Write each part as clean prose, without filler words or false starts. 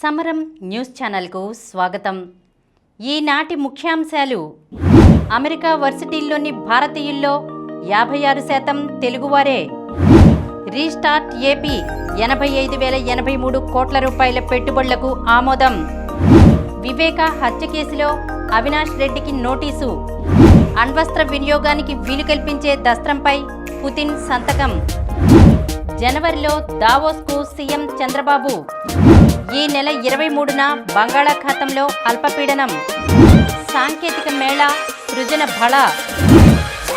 సమరం న్యూస్ ఛానల్కు స్వాగతం. ఈనాటి ముఖ్యాంశాలు: అమెరికా వర్సిటీల్లోని భారతీయుల్లో 56% తెలుగువారే. రీస్టార్ట్ ఏపీ 85,083 కోట్ల రూపాయల పెట్టుబడులకు ఆమోదం. వివేక హత్య కేసులో అవినాష్ రెడ్డికి నోటీసు. అణ్వస్త్ర వినియోగానికి వీలు కల్పించే దస్త్రంపై పుతిన్ సంతకం. జనవరిలో దావోస్కు సీఎం చంద్రబాబు. ఈ నెల 23న బంగాళాఖాతంలో అల్పపీడనం. సాంకేతిక మేళా, సృజన బళ.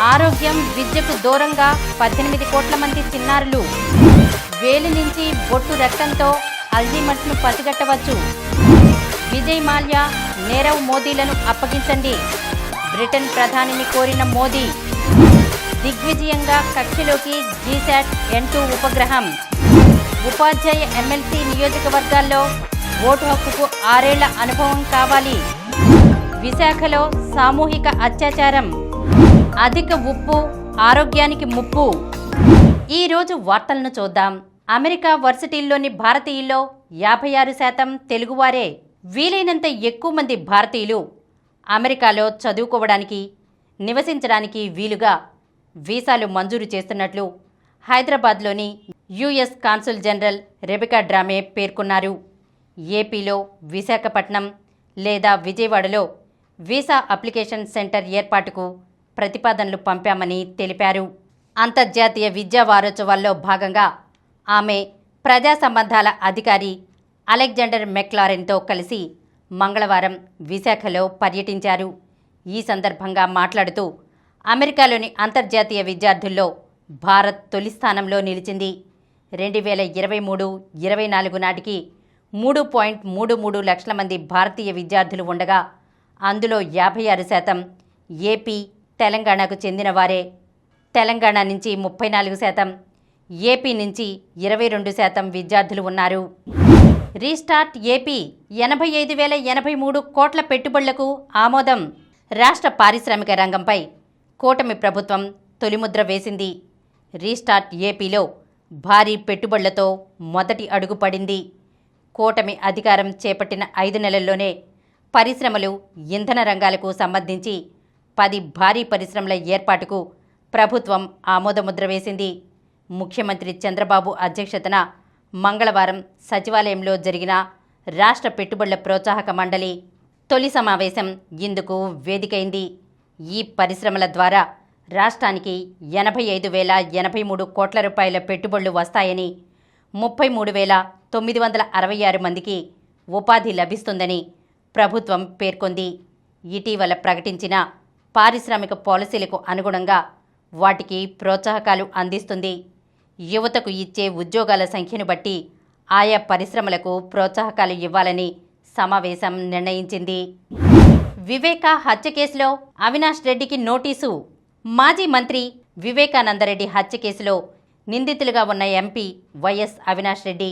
ఆరోగ్యం, విద్యకు దూరంగా 18 కోట్ల మంది చిన్నారులు. వేలి నుంచి బొట్టు రక్తంతో అల్జీమర్స్ను పసిగట్టవచ్చు. విజయ్ మాల్యా, నీరవ్ మోదీలను అప్పగించండి. బ్రిటన్ ప్రధానిని కోరిన మోదీ. దిగ్విజయంగా కక్షలోకి జీశాట్ N2 ఉపగ్రహం. ఉపాధ్యాయ ఎమ్మెల్సీ నియోజకవర్గాల్లో ఓటు హక్కుకు 6 ఏళ్ల అనుభవం కావాలి. విశాఖలో సామూహిక అత్యాచారం. అధిక ఉప్పు ఆరోగ్యానికి ముప్పు. ఈరోజు వార్తలను చూద్దాం. అమెరికా వర్సిటీల్లోని భారతీయుల్లో 56% తెలుగువారే. వీలైనంత ఎక్కువ మంది భారతీయులు అమెరికాలో చదువుకోవడానికి, నివసించడానికి వీలుగా వీసాలు మంజూరు చేస్తున్నట్లు హైదరాబాద్లోని యుఎస్ కాన్సుల్ జనరల్ రెబెకా డ్రామే పేర్కొన్నారు. ఏపీలో విశాఖపట్నం లేదా విజయవాడలో వీసా అప్లికేషన్ సెంటర్ ఏర్పాటుకు ప్రతిపాదనలు పంపామని తెలిపారు. అంతర్జాతీయ విద్యా వారోత్సవాల్లో భాగంగా ఆమె ప్రజా సంబంధాల అధికారి అలెగ్జాండర్ మెక్లారెన్తో కలిసి మంగళవారం విశాఖలో పర్యటించారు. ఈ సందర్భంగా మాట్లాడుతూ అమెరికాలోని అంతర్జాతీయ విద్యార్థుల్లో భారత్ తొలి స్థానంలో నిలిచింది. 2023-24 నాటికి 3.33 లక్షల మంది భారతీయ విద్యార్థులు ఉండగా అందులో 56% ఏపీ, తెలంగాణకు చెందిన వారే. తెలంగాణ నుంచి 34%, ఏపీ నుంచి 22% విద్యార్థులు ఉన్నారు. రీస్టార్ట్ ఏపీ 85,083 కోట్ల పెట్టుబడులకు ఆమోదం. రాష్ట్ర పారిశ్రామిక రంగంపై కూటమి ప్రభుత్వం తొలిముద్ర వేసింది. రీస్టార్ట్ ఏపీలో భారీ పెట్టుబడులతో మొదటి అడుగు పడింది. కూటమి అధికారం చేపట్టిన 5 నెలల్లోనే పరిశ్రమలు, ఇంధన రంగాలకు సంబంధించి 10 భారీ పరిశ్రమల ఏర్పాటుకు ప్రభుత్వం ఆమోదముద్ర వేసింది. ముఖ్యమంత్రి చంద్రబాబు అధ్యక్షతన మంగళవారం సచివాలయంలో జరిగిన రాష్ట్ర పెట్టుబడుల ప్రోత్సాహక మండలి తొలి సమావేశం ఇందుకు వేదికైంది. ఈ పరిశ్రమల ద్వారా రాష్ట్రానికి 85,083 కోట్ల రూపాయల పెట్టుబడులు వస్తాయని, 33,966 మందికి ఉపాధి లభిస్తుందని ప్రభుత్వం పేర్కొంది. ఇటీవల ప్రకటించిన పారిశ్రామిక పాలసీలకు అనుగుణంగా వాటికి ప్రోత్సాహకాలు అందిస్తుంది. యువతకు ఇచ్చే ఉద్యోగాల సంఖ్యను బట్టి ఆయా పరిశ్రమలకు ప్రోత్సాహకాలు ఇవ్వాలని సమావేశం నిర్ణయించింది. వివేక హత్య కేసులో అవినాష్ రెడ్డికి నోటీసు. మాజీ మంత్రి వివేకానందరెడ్డి హత్య కేసులో నిందితులుగా ఉన్న MP YS Avinash Reddy,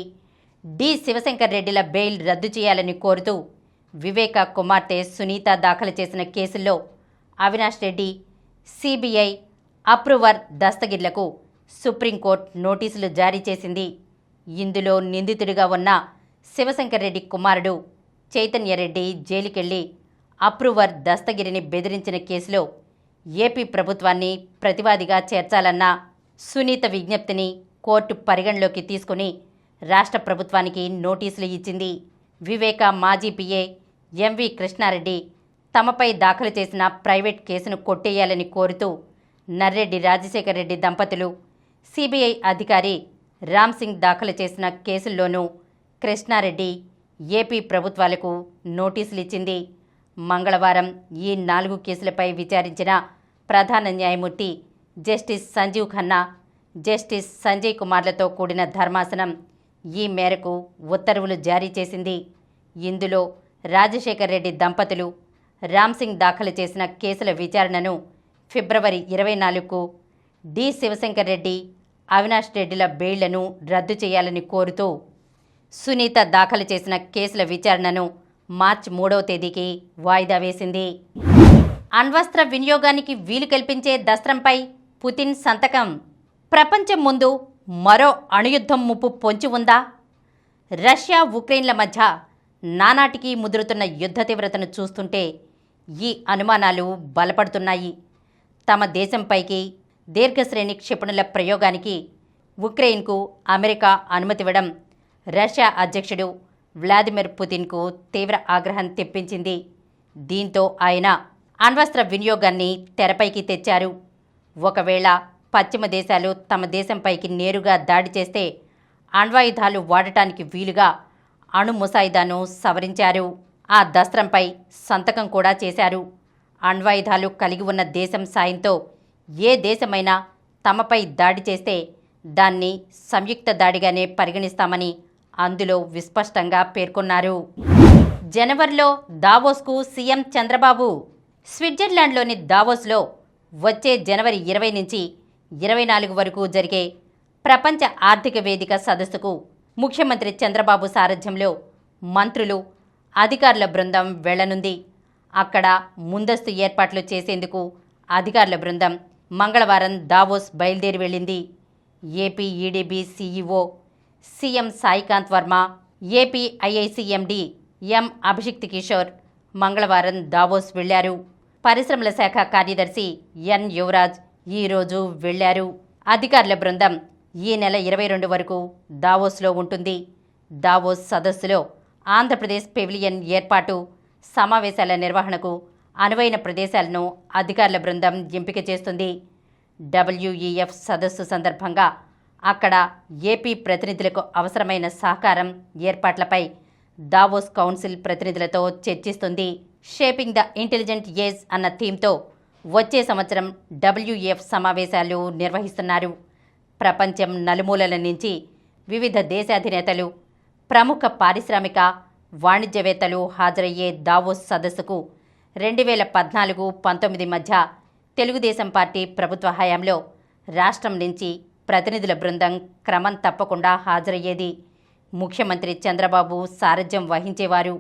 D Shivashankar రెడ్డిల బెయిల్ రద్దు చేయాలని కోరుతూ వివేక కుమార్తె సునీత దాఖలు చేసిన కేసుల్లో అవినాష్ రెడ్డి, సిబిఐ అప్రూవర్ దస్తగిర్లకు సుప్రీంకోర్టు నోటీసులు జారీ చేసింది. ఇందులో నిందితుడిగా ఉన్న శివశంకర్ రెడ్డి కుమారుడు చైతన్యరెడ్డి జైలుకెళ్లి అప్రూవర్ దస్తగిరిని బెదిరించిన కేసులో ఏపీ ప్రభుత్వాన్ని ప్రతివాదిగా చేర్చాలన్న సునీత విజ్ఞప్తిని కోర్టు పరిగణలోకి తీసుకుని రాష్ట్ర ప్రభుత్వానికి నోటీసులు ఇచ్చింది. వివేక మాజీ పిఏ ఎంవి కృష్ణారెడ్డి తమపై దాఖలు చేసిన ప్రైవేట్ కేసును కొట్టేయాలని కోరుతూ నర్రెడ్డి రాజశేఖర్ రెడ్డి దంపతులు, సిబిఐ అధికారి రామ్ సింగ్ దాఖలు చేసిన కేసుల్లోనూ కృష్ణారెడ్డి ఏపీ ప్రభుత్వాలకు నోటీసులు ఇచ్చింది. మంగళవారం ఈ 4 కేసులపై విచారించిన ప్రధాన న్యాయమూర్తి జస్టిస్ సంజీవ్ ఖన్నా, జస్టిస్ సంజయ్ కుమార్లతో కూడిన ధర్మాసనం ఈ మేరకు ఉత్తర్వులు జారీ చేసింది. ఇందులో రాజశేఖర్ రెడ్డి దంపతులు, రామ్ సింగ్ దాఖలు చేసిన కేసుల విచారణను ఫిబ్రవరి 24కు, డి శివశంకర్ రెడ్డి, అవినాష్ రెడ్డిల బెయిళ్లను రద్దు చేయాలని కోరుతూ సునీత దాఖలు చేసిన కేసుల విచారణను మార్చి 3వ తేదీకి వాయిదా వేసింది. అణ్వస్త్ర వినియోగానికి వీలు కల్పించే దస్త్రంపై పుతిన్ సంతకం. ప్రపంచం ముందు మరో అణుయుద్ధం ముప్పు పొంచి ఉందా? రష్యా ఉక్రెయిన్ల మధ్య నానాటికి ముదురుతున్న యుద్ధ తీవ్రతను చూస్తుంటే ఈ అనుమానాలు బలపడుతున్నాయి. తమ దేశంపైకి దీర్ఘశ్రేణి క్షిపణుల ప్రయోగానికి ఉక్రెయిన్కు అమెరికా అనుమతివ్వడం రష్యా అధ్యక్షుడు వ్లాదిమిర్ పుతిన్కు తీవ్ర ఆగ్రహం తెప్పించింది. దీంతో ఆయన అణ్వస్త్ర వినియోగాన్ని తెరపైకి తెచ్చారు. ఒకవేళ పశ్చిమ దేశాలు తమ దేశంపైకి నేరుగా దాడి చేస్తే అణ్వాయుధాలు వాడటానికి వీలుగా అణు ముసాయిదాను సవరించారు. ఆ దస్త్రంపై సంతకం కూడా చేశారు. అణ్వాయుధాలు కలిగి ఉన్న దేశం సాయంతో ఏ దేశమైనా తమపై దాడి చేస్తే దాన్ని సంయుక్త దాడిగానే పరిగణిస్తామని అందులో విస్పష్టంగా పేర్కొన్నారు. జనవరిలో దావోస్కు సీఎం చంద్రబాబు. స్విట్జర్లాండ్లోని దావోస్లో వచ్చే జనవరి 20 నుంచి 24 వరకు జరిగే ప్రపంచ ఆర్థిక వేదిక సదస్సుకు ముఖ్యమంత్రి చంద్రబాబు సారథ్యంలో మంత్రులు, అధికారుల బృందం వెళ్లనుంది. అక్కడ ముందస్తు ఏర్పాట్లు చేసేందుకు అధికారుల బృందం మంగళవారం దావోస్ బయలుదేరి వెళ్ళింది. AP EDB CEO CM Saikanth Varma, AP IIC MD M Abhishikt Kishore మంగళవారం దావోస్ వెళ్లారు. పరిశ్రమల శాఖ కార్యదర్శి ఎన్ యువరాజ్ ఈరోజు వెళ్లారు. అధికారుల బృందం ఈ నెల 22 వరకు దావోస్లో ఉంటుంది. దావోస్ సదస్సులో ఆంధ్రప్రదేశ్ పెవిలియన్ ఏర్పాటు, సమావేశాల నిర్వహణకు అనువైన ప్రదేశాలను అధికారుల బృందం ఎంపిక చేస్తుంది. WEF సదస్సు సందర్భంగా అక్కడ ఏపీ ప్రతినిధులకు అవసరమైన సహకారం, ఏర్పాట్లపై దావోస్ కౌన్సిల్ ప్రతినిధులతో చర్చిస్తుంది. షేపింగ్ ద ఇంటెలిజెంట్ ఏజ్ అన్న థీమ్తో వచ్చే సంవత్సరం WEF సమావేశాలు నిర్వహిస్తున్నారు. ప్రపంచం నలుమూలల నుంచి వివిధ దేశాధినేతలు, ప్రముఖ పారిశ్రామిక, వాణిజ్యవేత్తలు హాజరయ్యే దావోస్ సదస్సుకు 2014-19 మధ్య తెలుగుదేశం పార్టీ ప్రభుత్వ హయాంలో రాష్ట్రం నుంచి ప్రతినిధుల బృందం క్రమం తప్పకుండా హాజరయ్యేది. ముఖ్యమంత్రి చంద్రబాబు సారథ్యం వహించేవారు.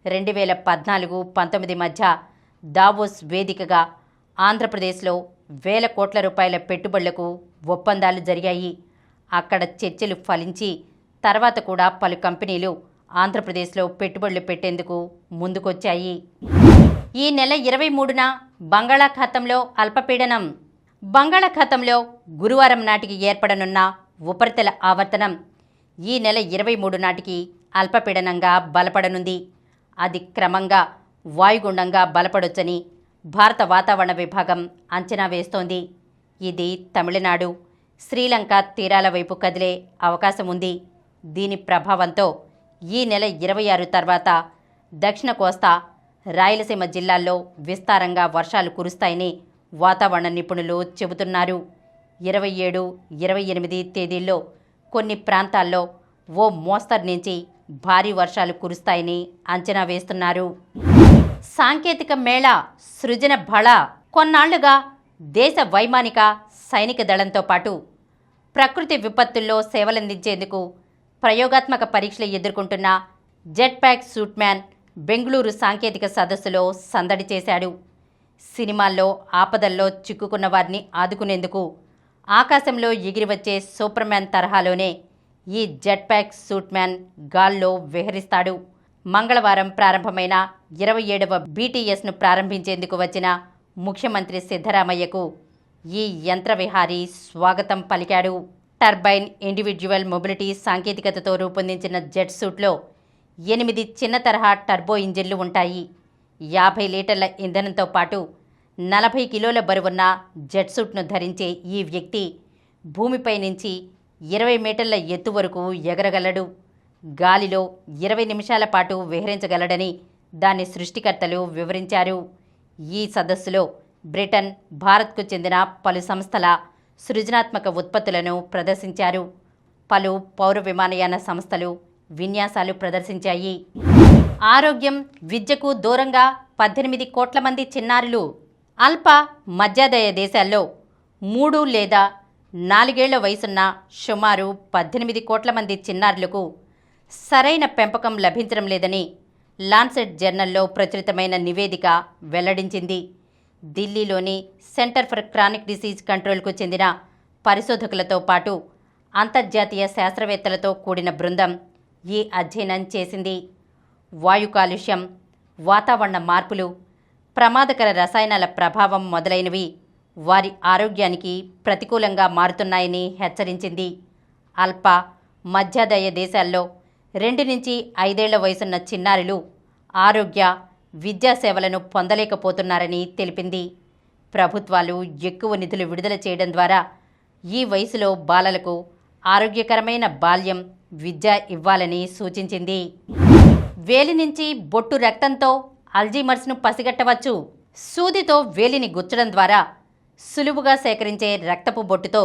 2014-19 మధ్య దావోస్ వేదికగా ఆంధ్రప్రదేశ్లో వేల కోట్ల రూపాయల పెట్టుబడులకు ఒప్పందాలు జరిగాయి. అక్కడ చర్చలు ఫలించి తర్వాత కూడా పలు కంపెనీలు ఆంధ్రప్రదేశ్లో పెట్టుబడులు పెట్టేందుకు ముందుకొచ్చాయి. ఈ నెల 23న బంగాళాఖాతంలో అల్పపీడనం. బంగాళాఖాతంలో గురువారం నాటికి ఏర్పడనున్న ఉపరితల ఆవర్తనం ఈ నెల 23 నాటికి అల్పపీడనంగా బలపడనుంది. అది క్రమంగా వాయుగుండంగా బలపడొచ్చని భారత వాతావరణ విభాగం అంచనా వేస్తోంది. ఇది తమిళనాడు, శ్రీలంక తీరాల వైపు కదిలే అవకాశం ఉంది. దీని ప్రభావంతో ఈ నెల 26 తర్వాత దక్షిణ కోస్తా, రాయలసీమ జిల్లాల్లో విస్తారంగా వర్షాలు కురుస్తాయని వాతావరణ నిపుణులు చెబుతున్నారు. 27, 28 తేదీల్లో కొన్ని ప్రాంతాల్లో ఓ మోస్తరు నుంచి భారీ వర్షాలు కురుస్తాయని అంచనా వేస్తున్నారు. సాంకేతిక మేళా, సృజన బళ. కొన్నాళ్లుగా దేశ వైమానిక, సైనిక దళంతో పాటు ప్రకృతి విపత్తుల్లో సేవలందించేందుకు ప్రయోగాత్మక పరీక్షలు ఎదుర్కొంటున్న jet pack suit man Bengaluru సాంకేతిక సదస్సులో సందడి చేశాడు. సినిమాల్లో ఆపదల్లో చిక్కుకున్న వారిని ఆదుకునేందుకు ఆకాశంలో ఎగిరివచ్చే సూపర్ మ్యాన్ తరహాలోనే ఈ జెట్ ప్యాక్ సూట్ మ్యాన్ గాల్లో విహరిస్తాడు. మంగళవారం ప్రారంభమైన 27వ BTSను ప్రారంభించేందుకు వచ్చిన ముఖ్యమంత్రి సిద్ధరామయ్యకు ఈ యంత్రవిహారీ స్వాగతం పలికాడు. టర్బైన్ ఇండివిడ్యువల్ మొబిలిటీ సాంకేతికతతో రూపొందించిన జెట్ సూట్లో 8 చిన్న తరహా టర్బో ఇంజిన్లు ఉంటాయి. 50 లీటర్ల ఇంధనంతో పాటు 40 కిలోల బరువున్న జెట్ సూట్ను ధరించే ఈ వ్యక్తి భూమిపై నుంచి 20 మీటర్ల ఎత్తు వరకు ఎగరగలడు. గాలిలో 20 నిమిషాల పాటు విహరించగలడని దాని సృష్టికర్తలు వివరించారు. ఈ సదస్సులో బ్రిటన్, భారత్కు చెందిన పలు సంస్థల సృజనాత్మక ఉత్పత్తులను ప్రదర్శించారు. పలు పౌర విమానయాన సంస్థలు విన్యాసాలు ప్రదర్శించాయి. ఆరోగ్యం, విద్యకు దూరంగా 18 కోట్ల మంది చిన్నారులు. అల్ప మధ్యాదాయ దేశాల్లో 3 లేదా 4 ఏళ్ల వయసున్న సుమారు 18 కోట్ల మంది చిన్నారులకు సరైన పెంపకం లభించడం లేదని లాన్సెట్ జర్నల్లో ప్రచురితమైన నివేదిక వెల్లడించింది. ఢిల్లీలోని సెంటర్ ఫర్ క్రానిక్ డిసీజ్ కంట్రోల్కు చెందిన పరిశోధకులతో పాటు అంతర్జాతీయ శాస్త్రవేత్తలతో కూడిన బృందం ఈ అధ్యయనం చేసింది. వాయు కాలుష్యం, వాతావరణ మార్పులు, ప్రమాదకర రసాయనాల ప్రభావం మొదలైనవి వారి ఆరోగ్యానికి ప్రతికూలంగా మారుతున్నాయని హెచ్చరించింది. అల్ప, మధ్యాదాయ దేశాల్లో 2 నుంచి 5 ఏళ్ల వయసున్న చిన్నారులు ఆరోగ్య, విద్యా సేవలను పొందలేకపోతున్నారని తెలిపింది. ప్రభుత్వాలు ఎక్కువ నిధులు విడుదల చేయడం ద్వారా ఈ వయసులో బాలలకు ఆరోగ్యకరమైన బాల్యం, విద్య ఇవ్వాలని సూచించింది. వేలి నుంచి బొట్టు రక్తంతో అల్జీమర్స్ను పసిగట్టవచ్చు. సూదితో వేలిని గుచ్చడం ద్వారా సులువుగా సేకరించే రక్తపు బొట్టుతో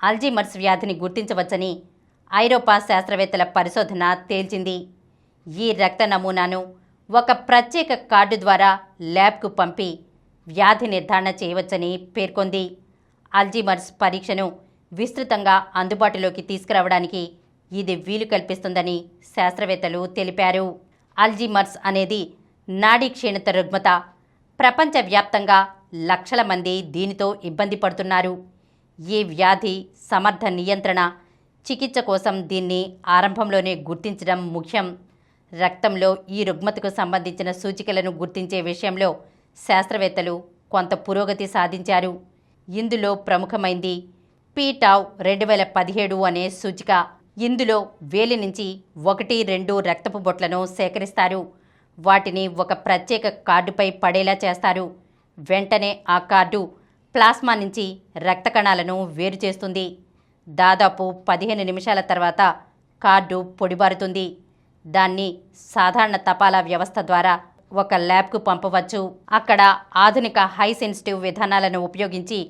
అల్జీమర్స్ వ్యాధిని గుర్తించవచ్చని ఐరోపా శాస్త్రవేత్తల పరిశోధన తేల్చింది. ఈ రక్త నమూనాను ఒక ప్రత్యేక కార్డు ద్వారా ల్యాబ్కు పంపి వ్యాధి నిర్ధారణ చేయవచ్చని పేర్కొంది. అల్జీమర్స్ పరీక్షను విస్తృతంగా అందుబాటులోకి తీసుకురావడానికి ఇది వీలు కల్పిస్తుందని శాస్త్రవేత్తలు తెలిపారు. అల్జీమర్స్ అనేది నాడీ క్షీణత రుగ్మత. ప్రపంచవ్యాప్తంగా లక్షల మంది దీనితో ఇబ్బంది పడుతున్నారు. ఈ వ్యాధి సమర్థ నియంత్రణ, చికిత్స కోసం దీన్ని ఆరంభంలోనే గుర్తించడం ముఖ్యం. రక్తంలో ఈ రుగ్మతకు సంబంధించిన సూచికలను గుర్తించే విషయంలో శాస్త్రవేత్తలు కొంత పురోగతి సాధించారు. ఇందులో ప్రముఖమైంది పీటావ్ 2017 అనే సూచిక. ఇందులో వేలి నుంచి 1-2 రక్తపు బొట్లను సేకరిస్తారు. వాటిని ఒక ప్రత్యేక కార్డుపై పడేలా చేస్తారు. వెంటనే ఆ కార్డు ప్లాస్మా నుంచి రక్త కణాలను వేరు చేస్తుంది. దాదాపు 15 నిమిషాల తర్వాత కార్డు పొడిబారుతుంది. దాన్ని సాధారణ తపాలా వ్యవస్థ ద్వారా ఒక ల్యాబ్కు పంపవచ్చు. అక్కడ ఆధునిక హై సెన్సిటివ్ విధానాలను ఉపయోగించి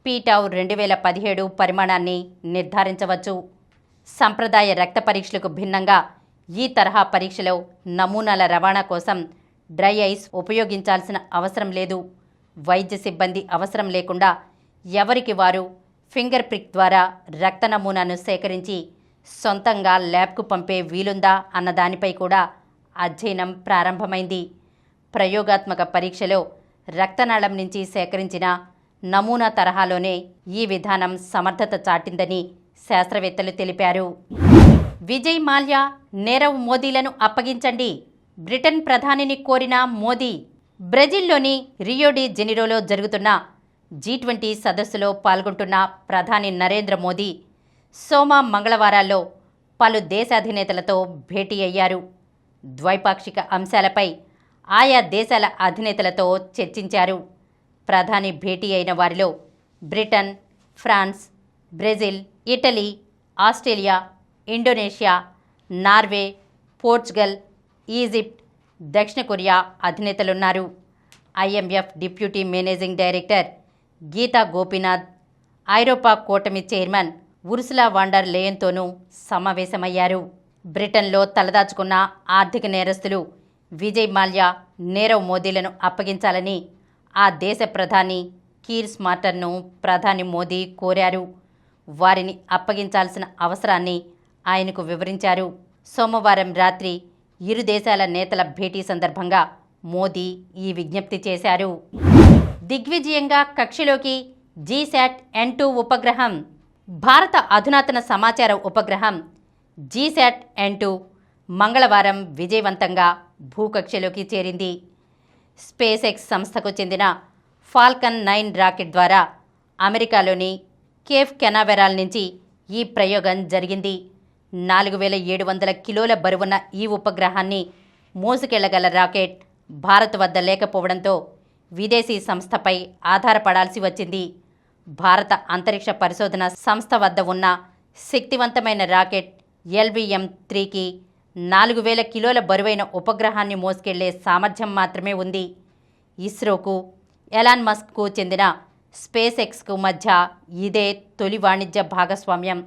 పీటావ్ 2017 పరిమాణాన్ని నిర్ధారించవచ్చు. సంప్రదాయ రక్త పరీక్షలకు భిన్నంగా ఈ తరహా పరీక్షలో నమూనాల రవాణా కోసం డ్రై ఐస్ ఉపయోగించాల్సిన అవసరం లేదు. వైద్య సిబ్బంది అవసరం లేకుండా ఎవరికి వారు ఫింగర్ ప్రిక్ ద్వారా రక్త నమూనాను సేకరించి సొంతంగా ల్యాబ్కు పంపే వీలుందా అన్న దానిపై కూడా అధ్యయనం ప్రారంభమైంది. ప్రయోగాత్మక పరీక్షలో రక్తనాళం నుంచి సేకరించిన నమూనా తరహాలోనే ఈ విధానం సమర్థత చాటిందని శాస్త్రవేత్తలు తెలిపారు. విజయ్ మాల్యా, నీరవ్ మోదీలను అప్పగించండి. బ్రిటన్ ప్రధానిని కోరిన మోదీ. బ్రెజిల్లోని రియో డి జెనిరోలో జరుగుతున్న G20 సదస్సులో పాల్గొంటున్న ప్రధాని నరేంద్ర మోదీ సోమ, మంగళవారాల్లో పలు దేశాధినేతలతో భేటీ అయ్యారు. ద్వైపాక్షిక అంశాలపై ఆయా దేశాల అధినేతలతో చర్చించారు. ప్రధాని భేటీ అయిన వారిలో Britain, France, Brazil, Italy, Australia, Indonesia, Norway, Portugal, Egypt, దక్షిణ కొరియా అధినేతలున్నారు. IMF deputy managing director Geeta Gopinath, ఐరోపా కూటమి చైర్మన్ ఉర్సులా వాండర్ లేయన్తోనూ సమావేశమయ్యారు. బ్రిటన్లో తలదాచుకున్న ఆర్థిక నేరస్తులు విజయ్ మాల్యా, నీరవ్ మోదీలను అప్పగించాలని ఆ దేశ ప్రధాని కీర్ స్మార్టర్ను ప్రధాని మోదీ కోరారు. వారిని అప్పగించాల్సిన అవసరాన్ని ఆయనకు వివరించారు. సోమవారం రాత్రి ఇరు దేశాల నేతల భేటీ సందర్భంగా మోదీ ఈ విజ్ఞప్తి చేశారు. దిగ్విజయంగా కక్షలోకి GSAT-N2 ఉపగ్రహం. భారత అధునాతన సమాచార ఉపగ్రహం GSAT-N2 మంగళవారం విజయవంతంగా భూకక్షలోకి చేరింది. స్పేస్ ఎక్స్ సంస్థకు చెందిన ఫాల్కన్ 9 రాకెట్ ద్వారా అమెరికాలోని కేప్ కెనావెరాల్ నుంచి ఈ ప్రయోగం జరిగింది. 4700 కిలోల బరువున్న ఈ ఉపగ్రహాన్ని మోసుకెళ్లగల రాకెట్ భారత్ వద్ద లేకపోవడంతో విదేశీ సంస్థపై ఆధారపడాల్సి వచ్చింది. భారత అంతరిక్ష పరిశోధన సంస్థ వద్ద ఉన్న శక్తివంతమైన రాకెట్ LVM-3కి 4000 కిలోల బరువైన ఉపగ్రహాన్ని మోసుకెళ్లే సామర్థ్యం మాత్రమే ఉంది. ఇస్రోకు, ఎలాన్ మస్క్కు చెందిన స్పేస్ ఎక్స్కు మధ్య ఇదే తొలి వాణిజ్య భాగస్వామ్యం.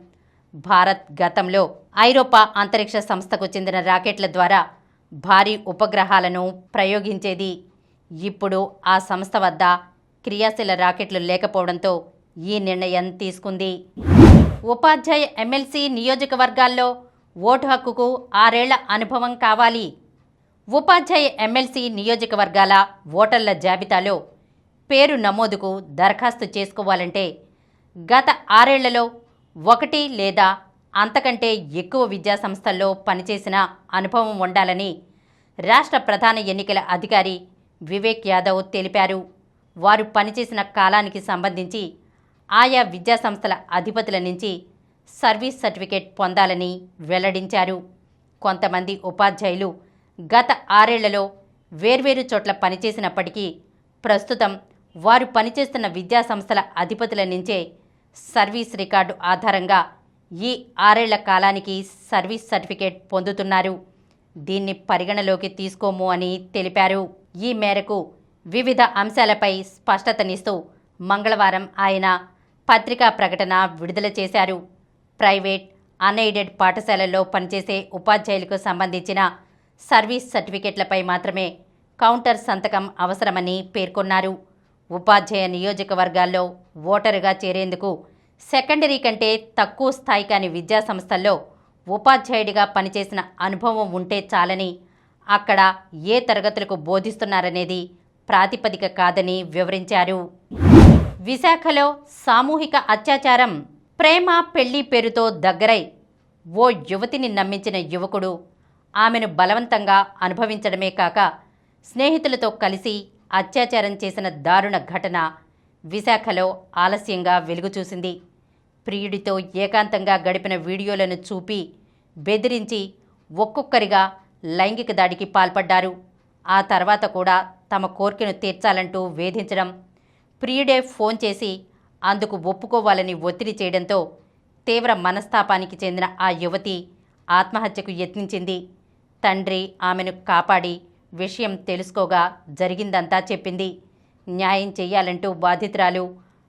భారత్ గతంలో ఐరోపా అంతరిక్ష సంస్థకు చెందిన రాకెట్ల ద్వారా భారీ ఉపగ్రహాలను ప్రయోగించేది. ఇప్పుడు ఆ సంస్థ వద్ద క్రియాశీల రాకెట్లు లేకపోవడంతో ఈ నిర్ణయం తీసుకుంది. ఉపాధ్యాయ ఎమ్మెల్సీ నియోజకవర్గాల్లో ఓటు హక్కుకు 6 ఏళ్ల అనుభవం కావాలి. ఉపాధ్యాయ ఎమ్మెల్సీ నియోజకవర్గాల ఓటర్ల జాబితాలో పేరు నమోదుకు దరఖాస్తు చేసుకోవాలంటే గత 6 ఏళ్లలో 1 లేదా అంతకంటే ఎక్కువ విద్యాసంస్థల్లో పనిచేసిన అనుభవం ఉండాలని రాష్ట్ర ప్రధాన ఎన్నికల అధికారి వివేక్ యాదవ్ తెలిపారు. వారు పనిచేసిన కాలానికి సంబంధించి ఆయా విద్యాసంస్థల అధిపతుల నుంచి సర్వీస్ సర్టిఫికేట్ పొందాలని వెల్లడించారు. కొంతమంది ఉపాధ్యాయులు గత 6 ఏళ్లలో వేర్వేరు చోట్ల పనిచేసినప్పటికీ ప్రస్తుతం వారు పనిచేస్తున్న విద్యాసంస్థల అధిపతుల నుంచే సర్వీస్ రికార్డు ఆధారంగా ఈ 6 ఏళ్ల కాలానికి సర్వీస్ సర్టిఫికేట్ పొందుతున్నారు. దీన్ని పరిగణలోకి తీసుకోము అని తెలిపారు. ఈ మేరకు వివిధ అంశాలపై స్పష్టతనిస్తూ మంగళవారం ఆయన పత్రికా ప్రకటన విడుదల చేశారు. ప్రైవేట్, అన్ఎయిడెడ్ పాఠశాలల్లో పనిచేసే ఉపాధ్యాయులకు సంబంధించిన సర్వీస్ సర్టిఫికెట్లపై మాత్రమే కౌంటర్ సంతకం అవసరమని పేర్కొన్నారు. ఉపాధ్యాయ నియోజకవర్గాల్లో ఓటరుగా చేరేందుకు సెకండరీ కంటే తక్కువ స్థాయి కాని విద్యాసంస్థల్లో ఉపాధ్యాయుడిగా పనిచేసిన అనుభవం ఉంటే చాలని, అక్కడ ఏ తరగతులకు బోధిస్తున్నారనేది ప్రాతిపదిక కాదని వివరించారు. విశాఖలో సామూహిక అత్యాచారం. ప్రేమ పెళ్లి పేరుతో దగ్గరై ఓ యువతిని నమ్మించిన యువకుడు ఆమెను బలవంతంగా అనుభవించడమే కాక స్నేహితులతో కలిసి అత్యాచారం చేసిన దారుణ ఘటన విశాఖలో ఆలస్యంగా వెలుగుచూసింది. ప్రియుడితో ఏకాంతంగా గడిపిన వీడియోలను చూపి బెదిరించి ఒక్కొక్కరిగా లైంగిక దాడికి పాల్పడ్డారు. ఆ తర్వాత కూడా తమ కోర్కెను తీర్చాలంటూ వేధించడం, ప్రియుడే ఫోన్ చేసి అందుకు ఒప్పుకోవాలని ఒత్తిడి చేయడంతో తీవ్ర మనస్తాపానికి చెందిన ఆ యువతి ఆత్మహత్యకు యత్నించింది. తండ్రి ఆమెను కాపాడి విషయం తెలుసుకోగా జరిగిందంతా చెప్పింది. న్యాయం చేయాలంటూ బాధితురాలు,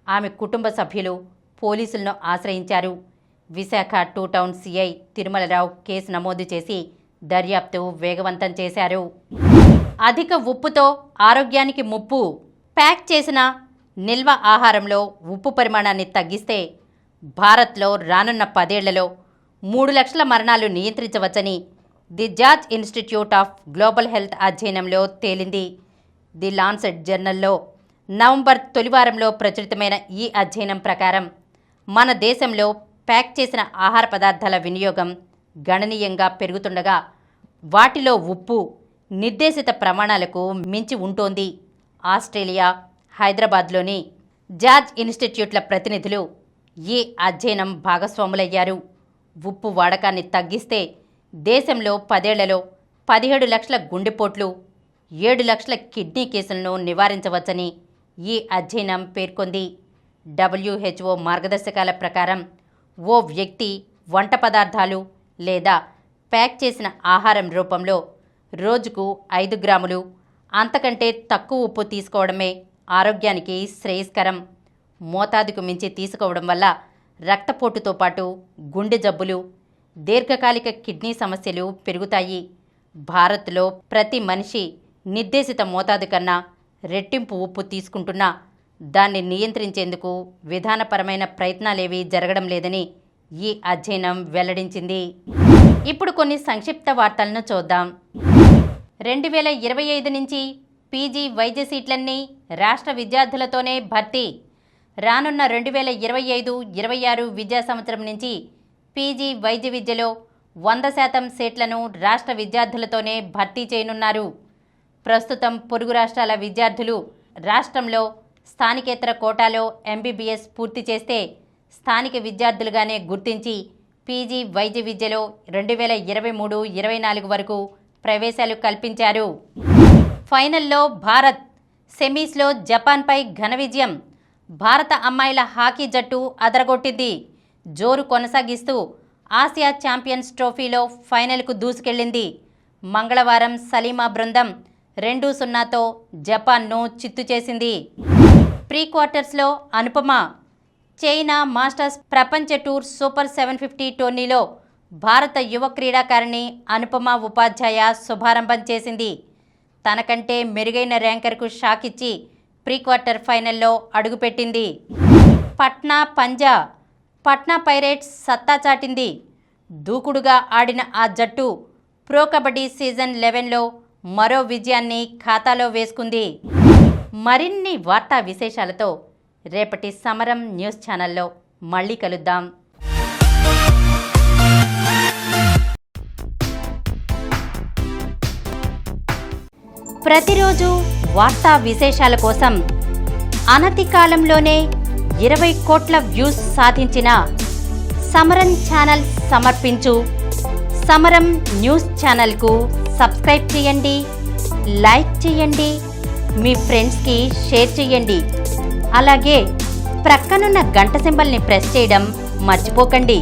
ఆమె కుటుంబ సభ్యులు పోలీసులను ఆశ్రయించారు. Visakha 2 town CI Tirumalarao case నమోదు చేసి దర్యాప్తు వేగవంతం చేశారు. అధిక ఉప్పుతో ఆరోగ్యానికి ముప్పు. ప్యాక్ చేసిన నిల్వ ఆహారంలో ఉప్పు పరిమాణాన్ని తగ్గిస్తే భారత్లో రానున్న 10 ఏళ్లలో 3 లక్షల మరణాలు నియంత్రించవచ్చని the George institute of global health అధ్యయనంలో తేలింది. ది లాన్సెట్ జర్నల్లో నవంబర్ తొలివారంలో ప్రచురితమైన ఈ అధ్యయనం ప్రకారం మన దేశంలో ప్యాక్ చేసిన ఆహార పదార్థాల వినియోగం గణనీయంగా పెరుగుతుండగా వాటిలో ఉప్పు నిర్దేశిత ప్రమాణాలకు మించి ఉంటోంది. ఆస్ట్రేలియా, హైదరాబాద్లోని జార్జ్ ఇన్స్టిట్యూట్ల ప్రతినిధులు ఈ అధ్యయనం భాగస్వాములయ్యారు. ఉప్పు వాడకాన్ని తగ్గిస్తే దేశంలో 10 ఏళ్లలో 17 లక్షల గుండెపోట్లు, 7 లక్షల కిడ్నీ కేసులను నివారించవచ్చని ఈ అధ్యయనం పేర్కొంది. WHO మార్గదర్శకాల ప్రకారం ఓ వ్యక్తి వంట పదార్థాలు లేదా ప్యాక్ చేసిన ఆహారం రూపంలో రోజుకు 5 గ్రాములు అంతకంటే తక్కువ ఉప్పు తీసుకోవడమే ఆరోగ్యానికి శ్రేయస్కరం. మోతాదుకు మించి తీసుకోవడం వల్ల రక్తపోటుతో పాటు గుండె జబ్బులు, దీర్ఘకాలిక కిడ్నీ సమస్యలు పెరుగుతాయి. భారత్లో ప్రతి మనిషి నిర్దేశిత మోతాదు కన్నా రెట్టింపు ఉప్పు తీసుకుంటున్నా దాన్ని నియంత్రించేందుకు విధానపరమైన ప్రయత్నాలేవీ జరగడం లేదని ఈ అధ్యయనం వెల్లడించింది. ఇప్పుడు కొన్ని సంక్షిప్త వార్తలను చూద్దాం. 2025 నుంచి పీజీ వైద్య సీట్లన్నీ రాష్ట్ర విద్యార్థులతోనే భర్తీ. రానున్న 2025-26 విద్యా సంవత్సరం నుంచి పీజీ వైద్య విద్యలో 100% సీట్లను రాష్ట్ర విద్యార్థులతోనే భర్తీ చేయనున్నారు. ప్రస్తుతం పొరుగు రాష్ట్రాల విద్యార్థులు రాష్ట్రంలో స్థానికేతర కోటాలో ఎంబీబీఎస్ పూర్తి చేస్తే స్థానిక విద్యార్థులుగానే గుర్తించి పీజీ వైద్య విద్యలో 2023-24 వరకు ప్రవేశాలు కల్పించారు. ఫైనల్లో భారత్, సెమీస్లో జపాన్పై ఘన విజయం. భారత అమ్మాయిల హాకీ జట్టు అదరగొట్టింది. జోరు కొనసాగిస్తూ ఆసియా ఛాంపియన్స్ ట్రోఫీలో ఫైనల్కు దూసుకెళ్లింది. మంగళవారం సలీమా బృందం 2-0తో జపాన్ను చిత్తు చేసింది. ప్రీ క్వార్టర్స్లో అనుపమ. చైనా మాస్టర్స్ ప్రపంచ టూర్ సూపర్ 750 టోర్నీలో భారత యువ క్రీడాకారిణి అనుపమ ఉపాధ్యాయ శుభారంభం చేసింది. తనకంటే మెరుగైన ర్యాంకర్కు షాక్ ఇచ్చి ప్రీ క్వార్టర్ ఫైనల్లో అడుగుపెట్టింది. పట్నా పంజా. పట్నా పైరేట్స్ సత్తా చాటింది. దూకుడుగా ఆడిన ఆ జట్టు ప్రో కబడ్డీ సీజన్ 11లో మరో విజయాన్ని ఖాతాలో వేసుకుంది. మరిన్ని వార్తా విశేషాలతో రేపటి సమరం న్యూస్ ఛానల్లో మళ్ళీ కలుద్దాం. ప్రతిరోజు వార్తా విశేషాల కోసం అనతి కాలంలోనే 20 కోట్ల వ్యూస్ సాధించిన సమరం ఛానల్ సమర్పించు సమరం న్యూస్ ఛానల్కు సబ్స్క్రైబ్ చేయండి, లైక్ చేయండి, మీ ఫ్రెండ్స్కి షేర్ చేయండి. అలాగే ప్రక్కనున్న గంట సింబల్ని ప్రెస్ చేయడం మర్చిపోకండి.